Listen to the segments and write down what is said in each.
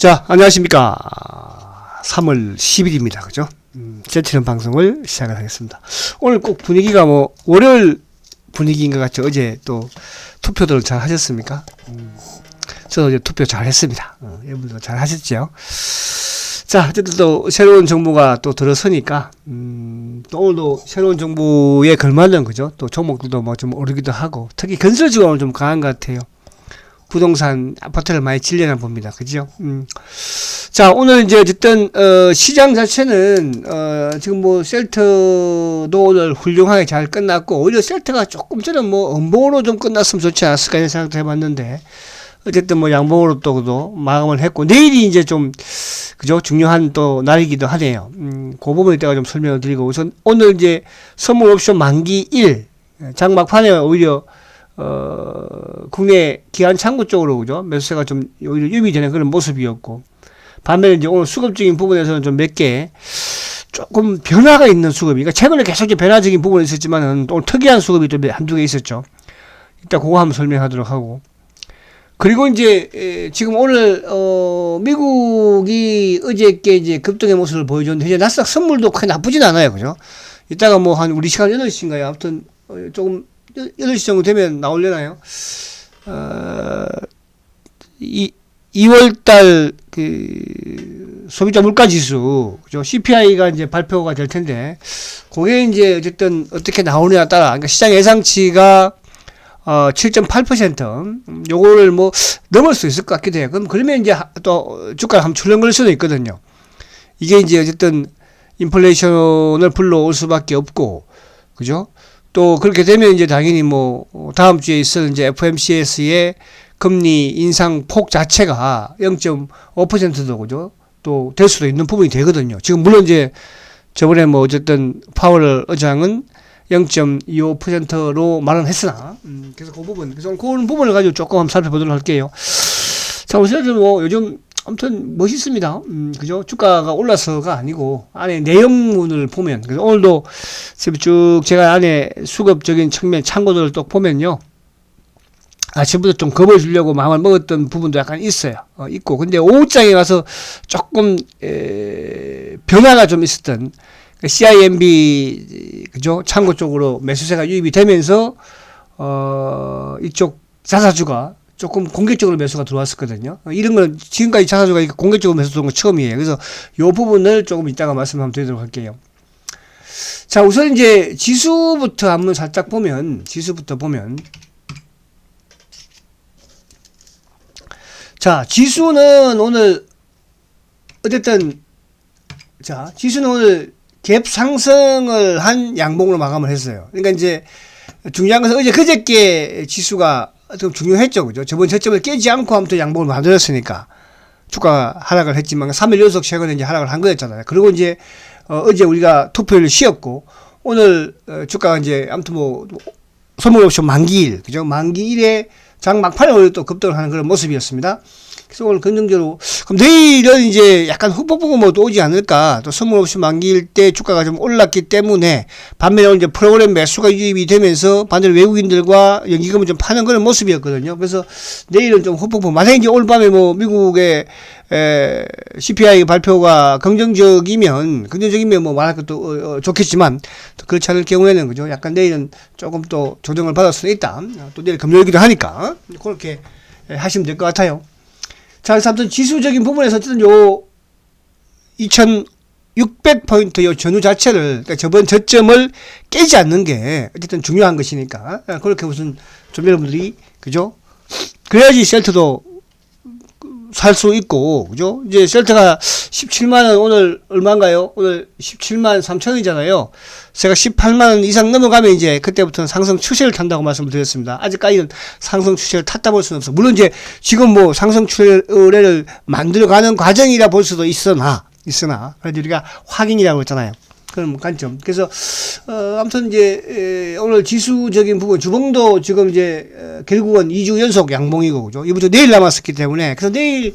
자, 안녕하십니까. 3월 10일입니다. 그죠? 세트는 방송을 시작을 하겠습니다. 오늘 꼭 분위기가 월요일 분위기인 것 같죠? 어제 또 투표들 잘 하셨습니까? 저도 어제 투표 잘 했습니다. 여러분도 잘 하셨죠? 자, 어쨌든 또 새로운 정부가 또 들어서니까, 또 오늘도 새로운 정부에 걸맞는, 그죠? 또 종목들도 좀 오르기도 하고, 특히 건설주가 오늘 좀 강한 것 같아요. 부동산 아파트를 많이 질려나 봅니다. 그죠? 자, 오늘 이제 어쨌든 시장 자체는 지금 셀트도 오늘 훌륭하게 잘 끝났고, 오히려 셀트가 조금 저는 음봉으로 좀 끝났으면 좋지 않았을까 이런 생각도 해봤는데, 어쨌든 양봉으로 또 마감을 했고, 내일이 이제 좀 그죠? 중요한 또 날이기도 하네요. 그 부분 이따가 좀 설명을 드리고, 우선 오늘 이제 선물 옵션 만기 1 장막판에 오히려 국내 기관 창구 쪽으로, 그죠? 매수세가 좀 오히려 유입되는 그런 모습이었고, 반면에 이제 오늘 수급적인 부분에서는 좀 몇 개 조금 변화가 있는 수급이, 그러니까 최근에 계속 변화적인 부분이 있었지만은 오늘 특이한 수급이 또 한두 개 있었죠. 이따 그거 한번 설명하도록 하고. 그리고 이제 지금 오늘 미국이 어저께 이제 급등의 모습을 보여줬는데, 이제 나스닥 선물도 크게 나쁘진 않아요. 그죠? 이따가 한 우리 시간 8시인가요? 아무튼 조금 8시 정도 되면 나오려나요? 2월달 소비자 물가 지수, 그죠? CPI가 이제 발표가 될 텐데, 그게 이제 어쨌든 어떻게 나오느냐에 따라, 그러니까 시장 예상치가 7.8%, 요거를 넘을 수 있을 것 같기도 해요. 그러면 이제 또 주가가 한번 출렁거릴 수도 있거든요. 이게 이제 어쨌든 인플레이션을 불러올 수밖에 없고, 그죠? 또 그렇게 되면 이제 당연히 다음 주에 있을 이제 FMCS의 금리 인상 폭 자체가 0.5%도 그죠? 또 될 수도 있는 부분이 되거든요. 지금 물론 이제 저번에 어쨌든 파월 의장은 0.25%로 말은 했으나, 그래서 그래서 그런 부분을 가지고 조금 한번 살펴보도록 할게요. 자, 우선 요즘 아무튼 멋있습니다. 그죠? 주가가 올라서가 아니고, 안에 내용문을 보면, 그래서 오늘도 쭉 제가 안에 수급적인 측면 참고들을 또 보면요. 아침부터 좀 겁을 주려고 마음을 먹었던 부분도 약간 있어요. 있고. 근데 오후장에 가서 조금, 변화가 좀 있었던, CIMB, 그죠? 창고 쪽으로 매수세가 유입이 되면서, 이쪽 자사주가 조금 공격적으로 매수가 들어왔었거든요. 이런 건 지금까지 자사주가 공격적으로 매수 들어온 건 처음이에요. 그래서 요 부분을 조금 이따가 말씀 한번 드리도록 할게요. 자, 우선 이제 지수부터 한번 살짝 보면, 자, 지수는 오늘 오늘 갭 상승을 한 양봉으로 마감을 했어요. 그러니까 이제 중요한 것은 그저께 지수가 좀 중요했죠. 그죠? 저번 저점을 깨지 않고 아무튼 양봉을 만들었으니까 주가가 하락을 했지만 3일 연속 최근에 이제 하락을 한 거였잖아요. 그리고 이제 어제 우리가 투표를 쉬었고, 오늘 주가가 이제 아무튼 선물 옵션 만기일, 그죠? 만기일에 장 막판에 오늘 또 급등을 하는 그런 모습이었습니다. 그래서 오늘 긍정적으로, 그럼 내일은 이제 약간 후폭풍은 또 오지 않을까. 또 선물 옵션 만기일 때 주가가 좀 올랐기 때문에, 반면에 오늘 이제 프로그램 매수가 유입이 되면서 반대로 외국인들과 연기금을 좀 파는 그런 모습이었거든요. 그래서 내일은 좀 후폭풍. 만약에 이제 오늘 밤에 미국의 CPI 발표가 긍정적이면 말할 것도 좋겠지만, 또 그렇지 않을 경우에는, 그죠? 약간 내일은 조금 또 조정을 받을 수는 있다. 또 내일 금요일이기도 하니까, 그렇게 하시면 될 것 같아요. 자, 그래서 아무튼 지수적인 부분에서 어쨌든 2600포인트 요 전후 자체를, 그러니까 저번 저점을 깨지 않는 게 어쨌든 중요한 것이니까, 그렇게 무슨 좀 여러분들이, 그죠? 그래야지 셀트도 살 수 있고, 그죠? 이제 셀트가 17만원 오늘 얼마인가요? 오늘 17만 3천원이잖아요. 제가 18만원 이상 넘어가면 이제 그때부터는 상승 추세를 탄다고 말씀을 드렸습니다. 아직까지는 상승 추세를 탔다 볼 수는 없어. 물론 이제 지금 상승 추세를 만들어가는 과정이라 볼 수도 있으나, 그래도 우리가 확인이라고 했잖아요. 그런 관점. 그래서, 아무튼 이제, 오늘 지수적인 부분, 주봉도 지금 이제, 결국은 2주 연속 양봉이고, 그죠? 이부터 내일 남았었기 때문에, 그래서 내일,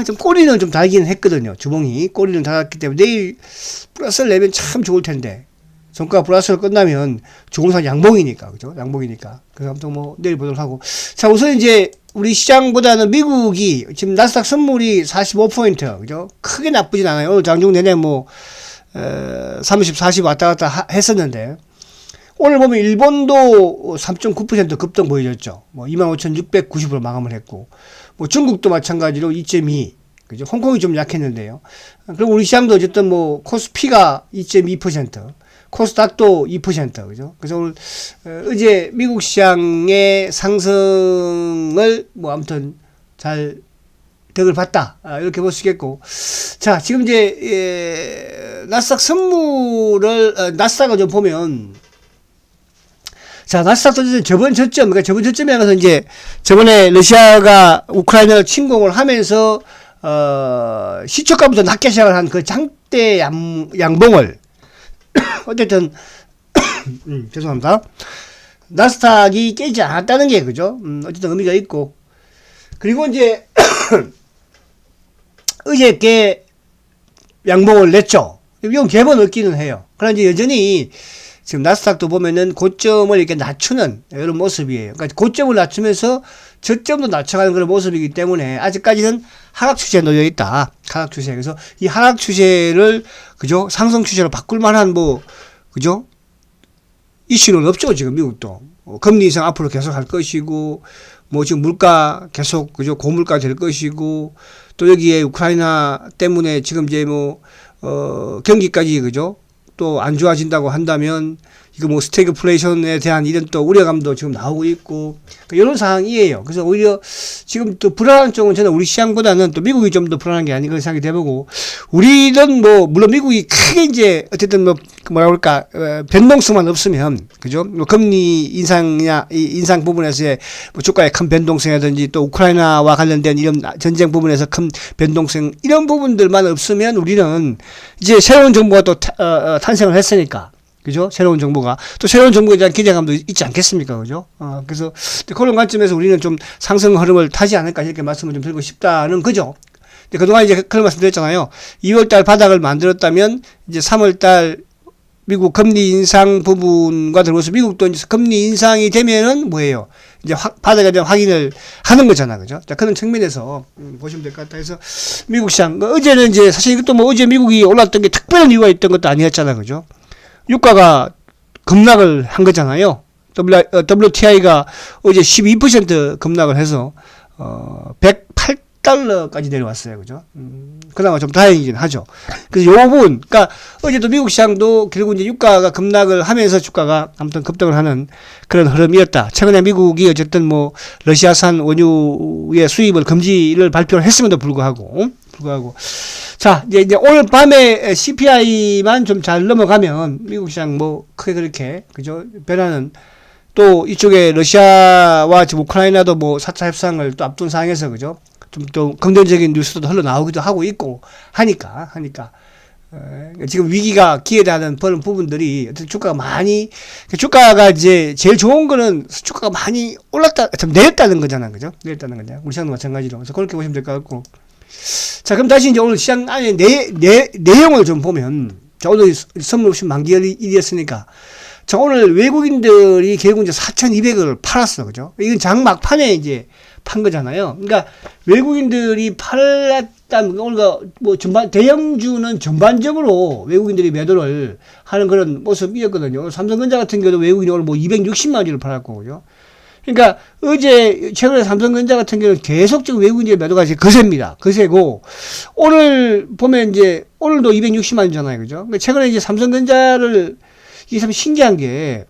좀 꼬리는 좀 달기는 했거든요. 주봉이. 꼬리는 달았기 때문에, 내일 플러스를 내면 참 좋을 텐데. 종가 플러스로 끝나면 주공산 양봉이니까, 그죠? 양봉이니까. 그래서 아무튼 뭐 내일 보도록 하고. 자, 우선 이제 우리 시장보다는 미국이 지금 나스닥 선물이 45포인트, 그죠? 크게 나쁘진 않아요. 오늘 장중 내내 뭐 30, 40 왔다 갔다 했었는데, 오늘 보면 일본도 3.9% 급등 보여줬죠. 뭐 25,690으로 마감을 했고, 뭐 중국도 마찬가지로 2.2, 그죠? 홍콩이 좀 약했는데요. 그리고 우리 시장도 어쨌든 뭐 코스피가 2.2%, 코스닥도 2%, 그죠? 그래서 오늘 어제 미국 시장의 상승을 뭐 아무튼 잘 덕을 봤다, 이렇게 볼 수 있겠고. 자, 지금 이제 나스닥 선물을 나스닥을 좀 보면, 자, 나스닥도 저번 저점, 그러니까 저번 저점에 가서 이제 저번에 러시아가 우크라이나를 침공을 하면서 시초가부터 낮게 시작을 한 그 장대 양봉을 어쨌든 죄송합니다. 나스닥이 깨지 않았다는 게 그죠? 어쨌든 의미가 있고. 그리고 이제 어저께 양봉을 냈죠. 이건 개번 얻기는 해요. 그러나 이제 여전히 지금 나스닥도 보면은 고점을 이렇게 낮추는 이런 모습이에요. 그러니까 고점을 낮추면서 저점도 낮춰가는 그런 모습이기 때문에 아직까지는 하락 추세에 놓여 있다. 하락 추세. 그래서 이 하락 추세를 그죠? 상승 추세로 바꿀 만한 뭐 그죠? 이슈는 없죠. 지금 미국도 금리 인상 앞으로 계속 할 것이고, 뭐 지금 물가 계속 그죠? 고물가 될 것이고, 또 여기에 우크라이나 때문에 지금 이제 뭐 경기까지 그죠? 또 안 좋아진다고 한다면 이거 뭐 스태그플레이션에 대한 이런 또 우려감도 지금 나오고 있고, 이런 상황이에요. 그래서 오히려 지금 또 불안한 쪽은 저는 우리 시장보다는 또 미국이 좀 더 불안한 게 아닌가 생각이 돼보고, 우리는 뭐 물론 미국이 크게 이제 어쨌든 뭐 뭐라 그럴까 변동성만 없으면 그죠? 뭐 금리 인상이나 인상 부분에서의 뭐 주가의 큰 변동성이라든지 또 우크라이나와 관련된 이런 전쟁 부분에서 큰 변동성 이런 부분들만 없으면 우리는 이제 새로운 정부가 또 탄생을 했으니까. 그죠? 새로운 정부가. 또 새로운 정부에 대한 기대감도 있지 않겠습니까? 그죠? 그래서 그런 관점에서 우리는 좀 상승 흐름을 타지 않을까 이렇게 말씀을 좀 드리고 싶다는 거죠. 근데 그동안 이제 그런 말씀 드렸잖아요. 2월달 바닥을 만들었다면 이제 3월달 미국 금리 인상 부분과 들어서 미국도 이제 금리 인상이 되면은 뭐예요? 이제 바닥에 대한 확인을 하는 거잖아. 그죠? 자, 그런 측면에서 보시면 될 것 같다 해서 미국 시장. 어제는 이제 사실 이것도 뭐 어제 미국이 올랐던 게 특별한 이유가 있던 것도 아니었잖아. 그죠? 유가가 급락을 한 거잖아요. WTI가 어제 12% 급락을 해서 108달러까지 내려왔어요. 그죠? 그나마 좀 다행이긴 하죠. 그래서 요 부분, 그러니까 어제도 미국 시장도 결국 이제 유가가 급락을 하면서 주가가 아무튼 급등을 하는 그런 흐름이었다. 최근에 미국이 어쨌든 뭐 러시아산 원유의 수입을 금지를 발표를 했음에도 불구하고 자, 이제 오늘 밤에 CPI만 좀 잘 넘어가면 미국 시장 뭐 크게 그렇게 그죠? 변화는 또 이쪽에 러시아와 지금 우크라이나도 뭐 4차 협상을 또 앞둔 상황에서 그죠? 좀 또 긍정적인 뉴스도 흘러나오기도 하고 있고 하니까 지금 위기가 기회라는 그런 부분들이 어떤 주가가 이제 제일 좋은 거는 주가가 많이 올랐다, 좀 내렸다는 거잖아. 그죠? 내렸다는 거냐. 우리 시장도 마찬가지로. 그래서 그렇게 보시면 될 것 같고. 자, 그럼 다시 이제 오늘 시장 안에 내용을 좀 보면, 자, 오늘 선물 없이 만기일이었으니까, 자, 오늘 외국인들이 결국 이제 4,200을 팔았어. 그죠? 이건 장막판에 이제 판 거잖아요. 그러니까 외국인들이 팔았다는, 오늘 뭐 대형주는 전반적으로 외국인들이 매도를 하는 그런 모습이었거든요. 오늘 삼성전자 같은 경우도 외국인이 오늘 뭐 260만 주를 팔았고, 그죠? 그러니까 어제 최근에 삼성전자 같은 경우는 계속적으로 외국인의 매도가 이제 거셉니다. 거세고 오늘 보면 이제 오늘도 260만이잖아요, 그죠? 그러니까 최근에 이제 삼성전자를 이게 참 신기한 게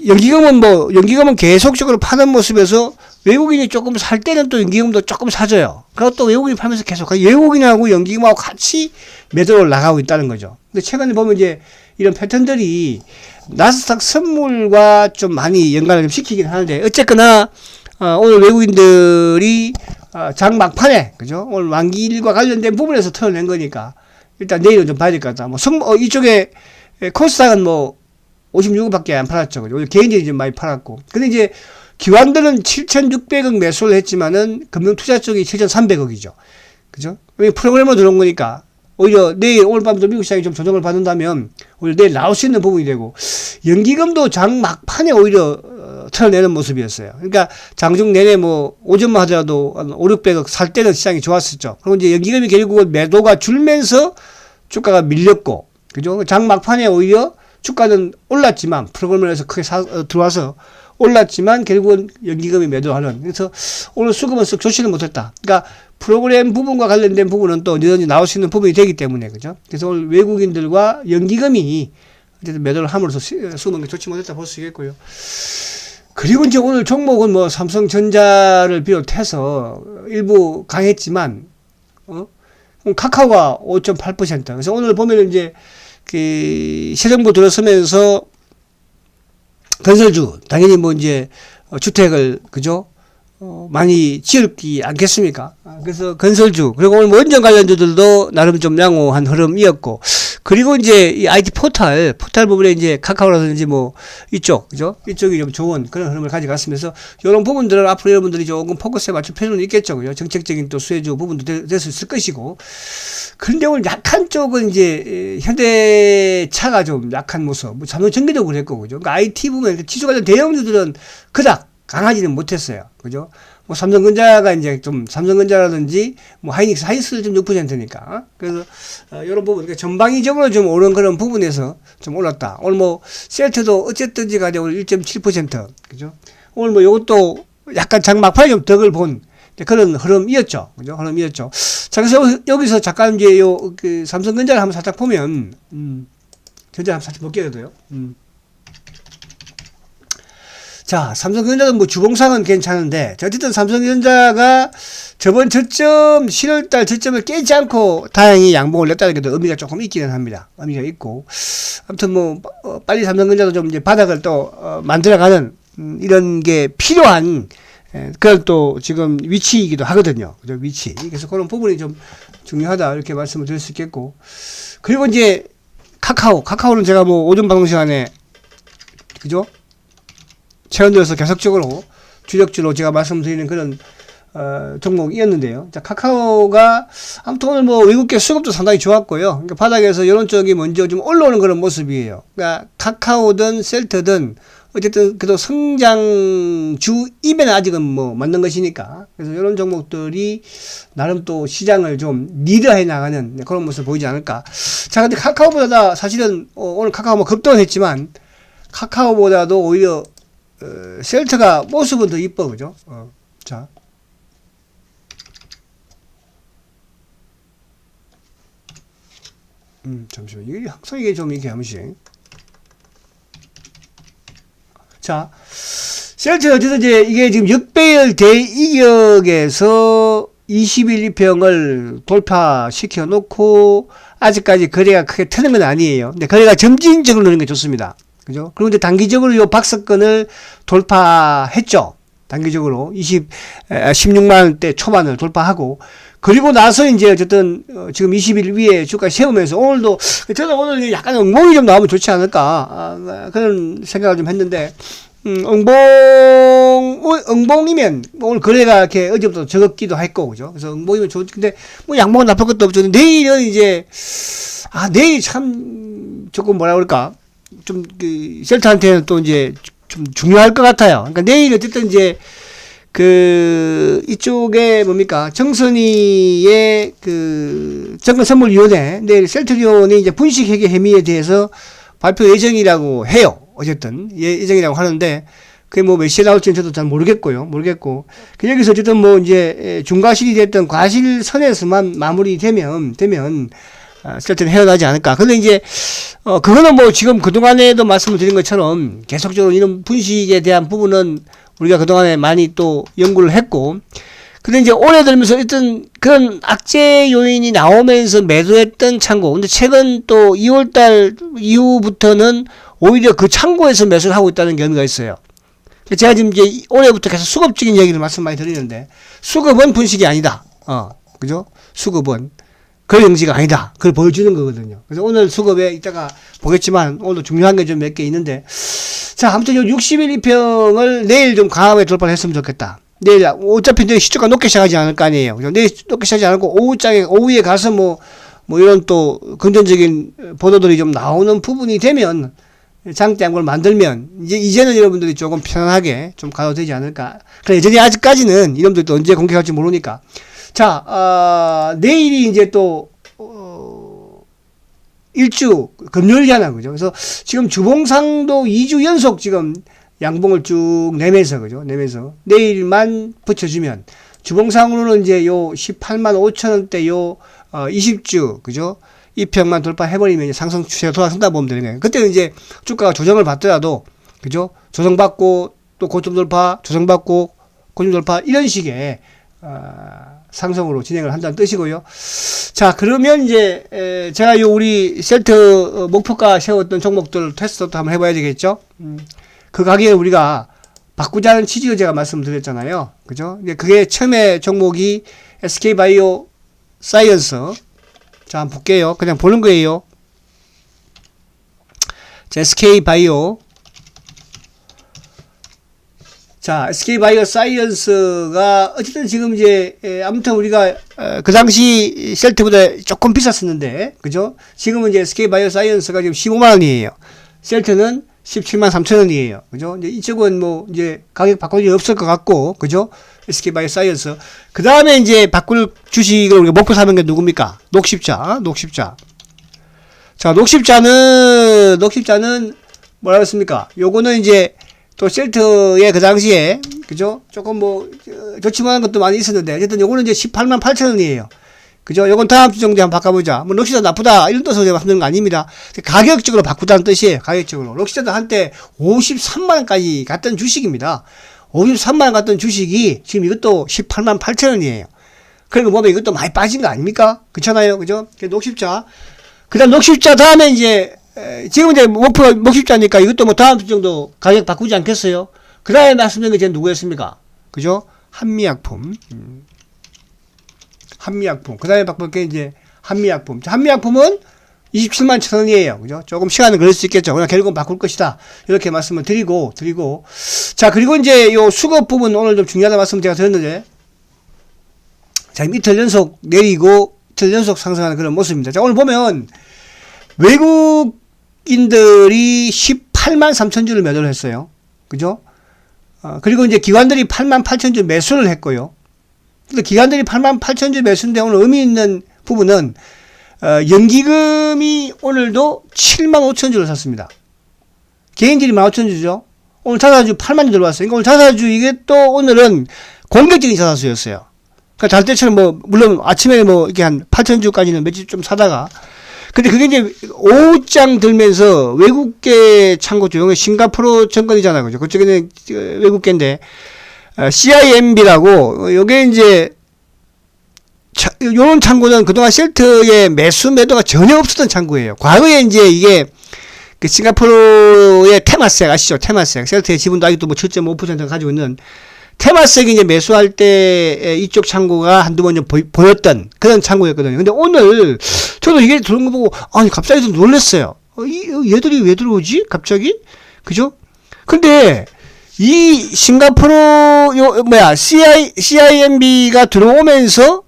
연기금은 계속적으로 파는 모습에서 외국인이 조금 살 때는 또 연기금도 조금 사줘요. 그리고 또 외국인이 팔면서 계속 외국인하고 연기금하고 같이 매도를 나가고 있다는 거죠. 근데 최근에 보면 이제 이런 패턴들이 나스닥 선물과 좀 많이 연관을 좀 시키긴 하는데, 어쨌거나 오늘 외국인들이 장 막판에 그죠? 오늘 만기일과 관련된 부분에서 털어낸 거니까 일단 내일은 좀 봐야 될 것 같다. 뭐 이쪽에 코스닥은 뭐 56억밖에 안 팔았죠. 그죠? 개인들이 좀 많이 팔았고, 근데 이제 기관들은 7,600억 매수를 했지만은 금융투자 쪽이 7,300억이죠. 그죠? 프로그램으로 들어온 거니까 오히려 내일 오늘 밤도 미국 시장이 좀 조정을 받는다면 오히려 내일 나올 수 있는 부분이 되고, 연기금도 장 막판에 오히려 털어내는 모습이었어요. 그러니까 장중 내내 뭐 오전만 하더라도 한 5, 600억 살 때는 시장이 좋았었죠. 그리고 이제 연기금이 결국은 매도가 줄면서 주가가 밀렸고, 그죠? 장 막판에 오히려 주가는 올랐지만 프로그램에서 크게 들어와서 올랐지만 결국은 연기금이 매도하는. 그래서 오늘 수급은 썩 좋지는 못했다. 그러니까 프로그램 부분과 관련된 부분은 또 언제든지 나올 수 있는 부분이 되기 때문에, 그죠? 그래서 오늘 외국인들과 연기금이 어쨌든 매도를 함으로써 수급은 좋지 못했다 볼 수 있겠고요. 그리고 이제 오늘 종목은 뭐 삼성전자를 비롯해서 일부 강했지만, 카카오가 5.8%. 그래서 오늘 보면 이제 그 새 정부 들어서면서 건설주 당연히 뭐 이제 주택을 그죠 많이 지었지 않겠습니까? 그래서 건설주 그리고 오늘 뭐 원전 관련주들도 나름 좀 양호한 흐름이었고, 그리고 이제 이 IT 포탈 부분에 이제 카카오라든지 뭐 이쪽 그죠 이쪽이 좀 좋은 그런 흐름을 가져갔으면서 이런 부분들을 앞으로 여러분들이 조금 포커스에 맞출 필요는 있겠죠, 그죠? 정책적인 또 수혜주 부분도 될 수 있을 것이고. 그런데 오늘 약한 쪽은 이제 현대차가 좀 약한 모습, 뭐 삼성전기도 그랬고, 그죠? 그러니까 IT 부분 지수 관련 대형주들은 그닥 강하지는 못했어요, 그죠? 뭐 삼성전자가 이제 좀 삼성전자라든지 뭐 하이닉스는 좀 6%니까 그래서 이런 부분 그러니까 전방위적으로 좀 오른 그런 부분에서 좀 올랐다. 오늘 뭐 셀트도 어쨌든지 간에 오늘 1.7% 그죠? 오늘 뭐 이것도 약간 장막판에 좀 덕을 본 그런 흐름이었죠, 그죠? 흐름이었죠. 자, 그래서 여기서 잠깐 이제 그 삼성전자를 한번 살짝 보면 전자 한번 살짝 볼게요, 도요. 자, 삼성전자는 뭐 주봉상은 괜찮은데, 어쨌든 삼성전자가 저번 저점, 7월달 저점을 깨지 않고 다행히 양봉을 냈다는 게 의미가 조금 있기는 합니다. 의미가 있고. 아무튼 뭐, 빨리 삼성전자도 좀 이제 바닥을 또, 만들어가는, 이런 게 필요한, 그런 또 지금 위치이기도 하거든요. 그죠? 위치. 그래서 그런 부분이 좀 중요하다. 이렇게 말씀을 드릴 수 있겠고. 그리고 이제 카카오는 제가 뭐 오전 방송 시간에, 그죠? 최근 들어서 계속적으로 주력주로 제가 말씀드리는 그런 종목이었는데요. 자, 카카오가 아무튼 오늘 뭐 외국계 수급도 상당히 좋았고요. 그러니까 바닥에서 이런 쪽이 먼저 좀 올라오는 그런 모습이에요. 그러니까 카카오든 셀트든 어쨌든 그래도 성장주임에는 아직은 뭐 맞는 것이니까. 그래서 이런 종목들이 나름 또 시장을 좀 리드해 나가는 그런 모습을 보이지 않을까. 자, 근데 카카오보다 사실은 오늘 카카오 뭐 급등을 했지만 카카오보다도 오히려 셀트가 모습은 더 이뻐, 그죠? 자. 잠시만. 이게 항상 이게 좀 이렇게 한 번씩. 자. 셀트는 어쨌든 이제 이게 지금 역배열 대이격에서 21 2평을 돌파시켜 놓고 아직까지 거래가 크게 트는 건 아니에요. 근데 거래가 점진적으로 느는 게 좋습니다. 그죠? 그리고 이제 단기적으로 요 박스권을 돌파했죠. 단기적으로 16만원대 초반을 돌파하고, 그리고 나서 이제 어쨌든 지금 20일 위에 주가 세우면서 오늘도 저는 오늘 약간 응봉이 좀 나오면 좋지 않을까 그런 생각을 좀 했는데, 응봉이면 오늘 거래가 이렇게 어제부터 적었기도 했고, 그죠? 그래서 응봉이면 좋지. 근데 뭐 양봉은 나쁠 것도 없죠. 내일은 이제 내일 참 조금 뭐라 그럴까? 좀, 셀트한테는 또 이제 좀 중요할 것 같아요. 그러니까 내일 어쨌든 이제, 이쪽에 뭡니까? 정선이의 정권선물위원회, 내일 셀트리온이 이제 분식회계 혐의에 대해서 발표 예정이라고 해요. 어쨌든, 예정이라고 하는데, 그게 뭐 몇 시에 나올지는 저도 잘 모르겠고. 여기서 어쨌든 뭐 이제 중과실이 됐던 과실선에서만 마무리되면, 셀트는 헤어나지 않을까. 근데 이제, 그거는 뭐 지금 그동안에도 말씀을 드린 것처럼 계속적으로 이런 분식에 대한 부분은 우리가 그동안에 많이 또 연구를 했고, 근데 이제 올해 들면서 일단 그런 악재 요인이 나오면서 매도했던 창고. 근데 최근 또 2월달 이후부터는 오히려 그 창고에서 매수를 하고 있다는 게 의미가 있어요. 제가 지금 이제 올해부터 계속 수급적인 얘기를 말씀 많이 드리는데, 수급은 분식이 아니다. 그죠? 수급은. 그런 형식이 아니다. 그걸 보여주는 거거든요. 그래서 오늘 수급에 이따가 보겠지만 오늘도 중요한 게 좀 몇 개 있는데, 자, 아무튼 요 61 2평을 내일 좀 강하게 돌파를 했으면 좋겠다. 내일 어차피 내일 시초가 높게 시작하지 않을 거 아니에요. 그죠? 내일 높게 시작하지 않고 오후에 가서 뭐 뭐 이런 또 긍정적인 보도들이 좀 나오는 부분이 되면 장대 양봉을 만들면 이제는 여러분들이 조금 편안하게 좀 가도 되지 않을까. 그래 여전히 아직까지는 이놈들이 또 언제 공격할지 모르니까. 자, 내일이 이제 또 일주 금요일이잖아, 그죠? 그래서 지금 주봉상도 2주 연속 지금 양봉을 쭉 내면서, 그죠? 내면서 내일만 붙여주면 주봉상으로는 이제 요 18만 5천 원대 요 20주, 그죠? 이 평만 돌파해버리면 이제 상승 추세가 돌아선다 보면 되는 거예요. 그때는 이제 주가가 조정을 받더라도, 그죠? 조정받고 또 고점 돌파, 조정받고 고점 돌파 이런 식의 상승으로 진행을 한다는 뜻이고요. 자, 그러면 이제 제가 요 우리 셀트 목표가 세웠던 종목들 테스트도 한번 해봐야 되겠죠. 그 가격에 우리가 바꾸자는 취지로 제가 말씀드렸잖아요. 그죠? 이제 그게 처음에 종목이 SK바이오 사이언스. 자, 한번 볼게요. 그냥 보는 거예요. 자, SK바이오. 자, SK바이오 사이언스가 어쨌든 지금 이제 아무튼 우리가 그 당시 셀트보다 조금 비쌌었는데, 그죠? 지금은 이제 SK바이오 사이언스가 지금 15만 원이에요. 셀트는 17만 3천 원이에요. 그죠? 이제 이쪽은 뭐 이제 가격 바꿀 일이 없을 것 같고, 그죠? SK바이오 사이언스. 그 다음에 이제 바꿀 주식을 우리가 목표 삼은 게 누굽니까? 녹십자. 자, 녹십자는 뭐라 했습니까? 요거는 이제 또 셀트의 그 당시에, 그죠? 조금 뭐, 좋지만한 것도 많이 있었는데, 어쨌든 요거는 이제 18만 8천 원이에요. 그죠? 요건 다음 주 정도에 한번 바꿔보자. 뭐, 록시자도 나쁘다. 이런 뜻으로 제가 만드는 거 아닙니다. 가격적으로 바꾸다는 뜻이에요. 가격적으로. 록시자도 한때 53만원까지 갔던 주식입니다. 53만원 갔던 주식이 지금 이것도 18만 8천 원이에요. 그러니까 보면 이것도 많이 빠진 거 아닙니까? 그렇잖아요. 그죠? 녹십자. 그 다음 녹십자 다음에 이제, 지금 이제 목표가 녹십자니까 이것도 뭐 다음 주 정도 가격 바꾸지 않겠어요? 그 다음에 말씀드린 게 제가 누구였습니까? 그죠? 한미약품. 한미약품. 그 다음에 바꿀 게 이제 한미약품. 한미약품은 27만 천 원이에요. 그죠? 조금 시간은 걸릴 수 있겠죠. 그러나 결국은 바꿀 것이다. 이렇게 말씀을 드리고. 자, 그리고 이제 요 수급 부분 오늘 좀 중요하다 말씀 제가 드렸는데. 자, 이틀 연속 내리고 이틀 연속 상승하는 그런 모습입니다. 자, 오늘 보면 외국인들이 18만 3천 주를 매도를 했어요. 그죠? 그리고 이제 기관들이 8만 8천 주 매수를 했고요. 근데 기관들이 8만 8천 주 매수인데 오늘 의미 있는 부분은 연기금이 오늘도 7만 5천 주를 샀습니다. 개인들이 1만 5천 주죠. 오늘 자사주 8만 주 들어왔어요. 그러니까 오늘 자사주 이게 또 오늘은 공격적인 자사주였어요. 그러니까 잘 때처럼 뭐 물론 아침에 뭐 이렇게 한 8천 주까지는 며칠 좀 사다가 근데 그게 이제 오후장 들면서 외국계 창고 중 싱가포르 증권이잖아요. 그죠? 그쪽에는 외국계인데 CIMB라고 요게 이제 요런 창구는 그동안 셀트의 매수 매도가 전혀 없었던 창구예요. 과거에 이제 이게 그 싱가포르의 테마색 아시죠? 테마색. 셀트의 지분도 아직도 뭐 7.5% 가지고 있는 테마색이 이제 매수할 때 이쪽 창구가 한두 번 좀 보였던 그런 창구였거든요. 근데 오늘 저도 이게 들어온 거 보고 아니 갑자기 좀 놀랐어요. 얘들이 왜 들어오지? 갑자기? 그죠? 근데 이 싱가포르 CIMB가 들어오면서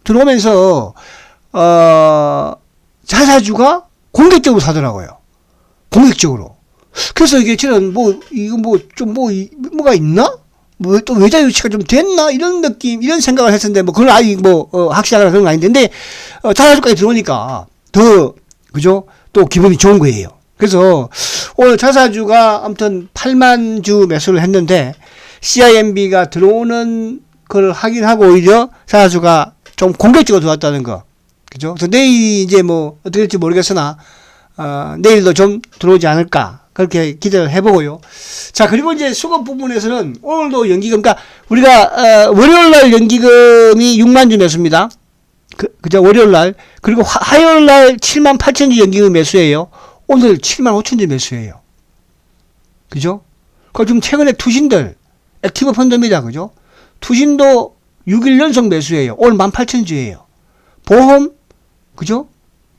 자사주가 공격적으로 사더라고요. 공격적으로. 그래서 이게 저는 뭐가 있나? 뭐 또 외자 유치가 좀 됐나? 이런 느낌, 이런 생각을 했었는데 뭐 그건 아직 확실하거나 그런 건 아닌데 근데 자사주까지 들어오니까 더 그죠? 또 기분이 좋은 거예요. 그래서 오늘 자사주가 아무튼 8만 주 매수를 했는데 CIMB가 들어오는 걸 확인하고 오히려 자사주가 좀 공격적으로 들어왔다는 거. 그죠? 그래서 내일 이제 뭐 어떻게 될지 모르겠으나 내일도 좀 들어오지 않을까. 그렇게 기대를 해보고요. 자, 그리고 이제 수급 부분에서는 오늘도 연기금, 그러니까 우리가 월요일날 연기금이 6만 주 매수입니다. 그죠? 월요일날. 그리고 화요일날 7만 8천 주 연기금 매수예요. 오늘 7만 5천 주 매수예요. 그죠? 그 지금 최근에 투신들, 액티브 펀드입니다. 그죠? 투신도 6일 연속 매수예요. 오늘 18,000주예요. 보험, 그죠?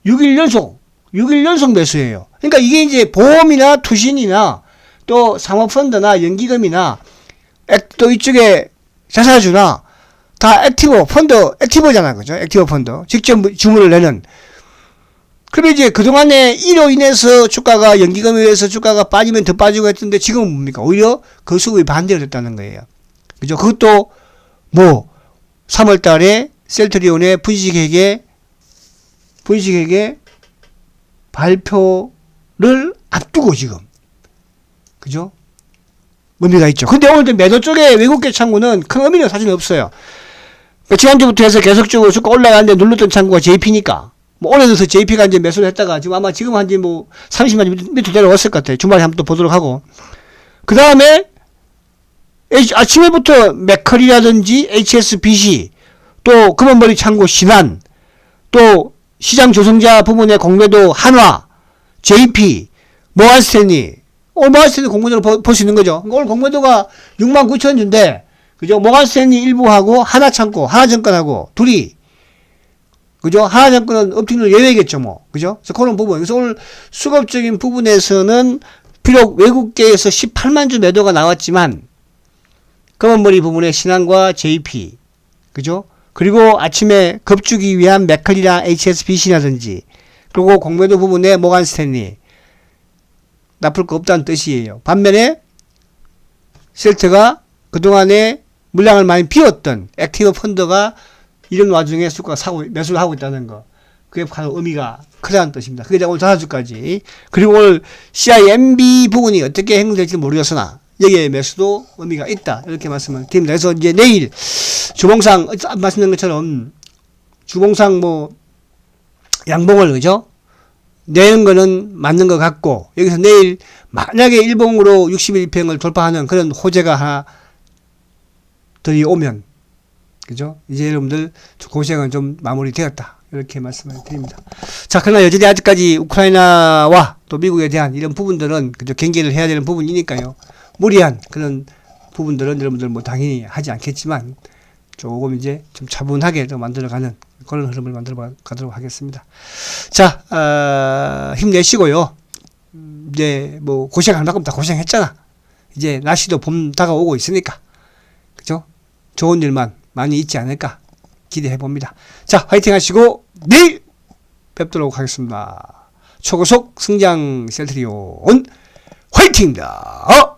6일 연속 매수예요. 그러니까 이게 이제 보험이나 투신이나 또 사모펀드나 연기금이나 또 이쪽에 자사주나 다 액티브 펀드, 액티브잖아. 그죠? 액티브 펀드. 직접 주문을 내는. 그러면 이제 그동안에 이로 인해서 주가가 연기금에 의해서 주가가 빠지면 더 빠지고 했던데 지금은 뭡니까? 오히려 그 수급이 반대가 됐다는 거예요. 그죠? 그것도 뭐 3월 달에 셀트리온의 분식회계 발표를 앞두고 지금. 그죠? 의미가 있죠. 근데 오늘 매도 쪽에 외국계 창구는 큰 의미는 사실 없어요. 그러니까 지난주부터 해서 계속적으로 주가 올라가는데 눌렀던 창구가 JP니까. 뭐 올해 들어서 JP가 이제 매수를 했다가 지금 아마 지금 한지 뭐 30만 밑으로 내려왔을 것 같아요. 주말에 한번 또 보도록 하고. 그 다음에 아침에부터 맥컬이라든지 HSBC 또 금원머리 창구 신한 또 시장 조성자 부분의 공매도 한화 JP 모간스탠리 모간스탠리 공매도를 볼 수 있는 거죠. 오늘 공매도가 69,000주인데 그죠? 모간스탠리 일부하고 하나창고 하나증권하고 둘이 그죠? 하나증권은 업팅률 예외겠죠, 뭐. 그죠? 그래서 그런 부분. 그래서 오늘 수급적인 부분에서는 비록 외국계에서 18만 주 매도가 나왔지만, 검은머리 부분에 신한과 JP. 그죠? 그리고 아침에 급주기 위한 맥컬이랑 HSBC라든지, 그리고 공매도 부분에 모간 스탠리. 나쁠 거 없다는 뜻이에요. 반면에, 셀트가 그동안에 물량을 많이 비웠던 액티브 펀드가 이런 와중에 수가 매수를 하고 있다는 거. 그게 바로 의미가 크다는 뜻입니다. 그게 오늘 5주까지. 그리고 오늘 CIMB 부분이 어떻게 행동될지 모르겠으나, 여기에 매수도 의미가 있다. 이렇게 말씀을 드립니다. 그래서 이제 내일, 주봉상, 말씀드린 것처럼, 주봉상 양봉을, 그죠? 내는 거는 맞는 것 같고, 여기서 내일, 만약에 일봉으로 61평을 돌파하는 그런 호재가 하나 들이오면, 그죠? 이제 여러분들 고생은 좀 마무리되었다. 이렇게 말씀을 드립니다. 자, 그러나 여전히 아직까지 우크라이나와 또 미국에 대한 이런 부분들은 그저 경계를 해야 되는 부분이니까요. 무리한 그런 부분들은 여러분들 뭐 당연히 하지 않겠지만 조금 이제 좀 차분하게 더 만들어가는 그런 흐름을 만들어 가도록 하겠습니다. 자, 힘내시고요. 이제 뭐 고생할 만큼 다 고생했잖아. 이제 날씨도 봄 다가오고 있으니까. 그죠? 좋은 일만 많이 있지 않을까 기대해 봅니다. 자, 화이팅 하시고 내일 뵙도록 하겠습니다. 초고속 승장 셀트리온 화이팅입니다.